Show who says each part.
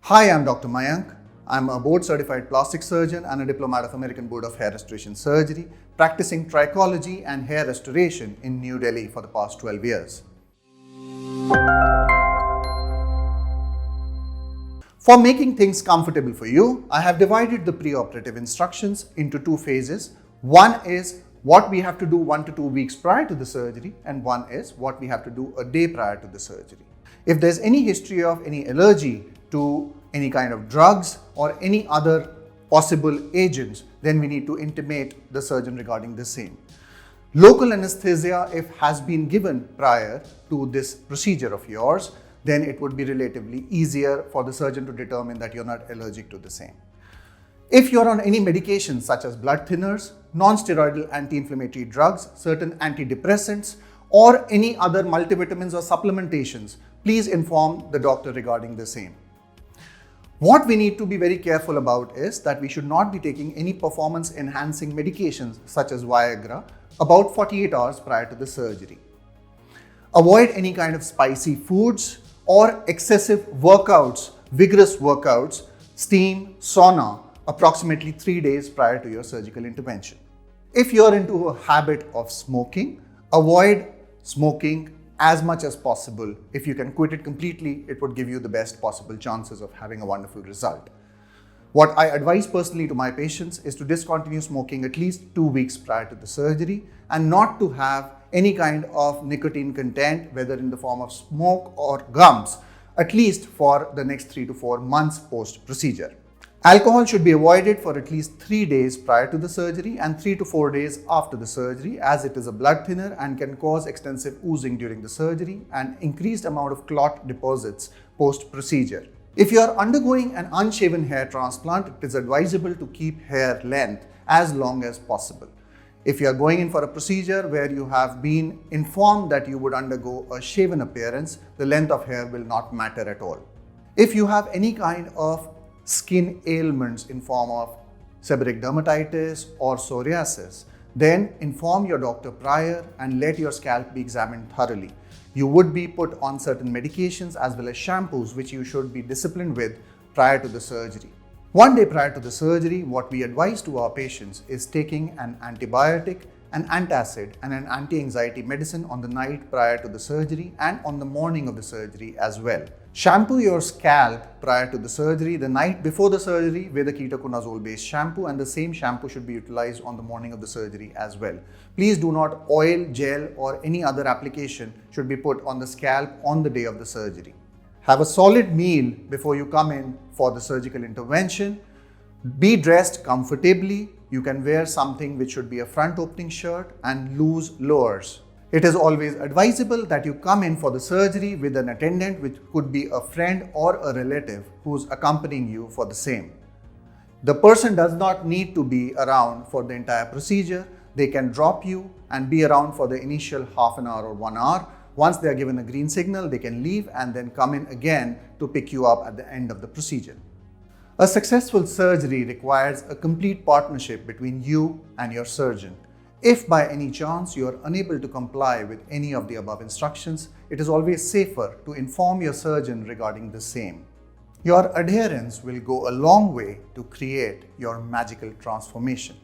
Speaker 1: Hi, I'm Dr. Mayank. I'm a board-certified plastic surgeon and a diplomat of American Board of Hair Restoration Surgery, practicing trichology and hair restoration in New Delhi for the past 12 years. For making things comfortable for you, I have divided the pre-operative instructions into two phases. One is what we have to do 1 to 2 weeks prior to the surgery, and one is what we have to do a day prior to the surgery. If there's any history of any allergy to any kind of drugs or any other possible agents, then we need to intimate the surgeon regarding the same. Local anesthesia, if has been given prior to this procedure of yours, then it would be relatively easier for the surgeon to determine that you're not allergic to the same. If you're on any medications such as blood thinners, non-steroidal anti-inflammatory drugs, certain antidepressants, or any other multivitamins or supplementations, please inform the doctor regarding the same. What we need to be very careful about is that we should not be taking any performance-enhancing medications such as Viagra about 48 hours prior to the surgery. Avoid any kind of spicy foods or excessive workouts, vigorous workouts, steam, sauna, approximately 3 days prior to your surgical intervention. If you're into a habit of smoking, avoid smoking as much as possible. If you can quit it completely, it would give you the best possible chances of having a wonderful result. What I advise personally to my patients is to discontinue smoking at least 2 weeks prior to the surgery and not to have any kind of nicotine content, whether in the form of smoke or gums, at least for the next 3 to 4 months post-procedure. Alcohol should be avoided for at least 3 days prior to the surgery and 3 to 4 days after the surgery, as it is a blood thinner and can cause extensive oozing during the surgery and increased amount of clot deposits post-procedure. If you are undergoing an unshaven hair transplant, it is advisable to keep hair length as long as possible. If you are going in for a procedure where you have been informed that you would undergo a shaven appearance, the length of hair will not matter at all. If you have any kind of skin ailments in form of seborrheic dermatitis or psoriasis, then inform your doctor prior and let your scalp be examined thoroughly. You would be put on certain medications as well as shampoos which you should be disciplined with prior to the surgery. 1 day prior to the surgery, what we advise to our patients is taking an antibiotic, an antacid and an anti-anxiety medicine on the night prior to the surgery and on the morning of the surgery as well. Shampoo your scalp prior to the surgery the night before the surgery with a ketoconazole based shampoo, and the same shampoo should be utilized on the morning of the surgery as well. Please do not oil, gel or any other application should be put on the scalp on the day of the surgery. Have a solid meal before you come in for the surgical intervention. Be dressed comfortably. You can wear something which should be a front opening shirt and loose lowers. It is always advisable that you come in for the surgery with an attendant, which could be a friend or a relative who's accompanying you for the same. The person does not need to be around for the entire procedure. They can drop you and be around for the initial half an hour or 1 hour. Once they are given a green signal, they can leave and then come in again to pick you up at the end of the procedure. A successful surgery requires a complete partnership between you and your surgeon. If by any chance you are unable to comply with any of the above instructions, it is always safer to inform your surgeon regarding the same. Your adherence will go a long way to create your magical transformation.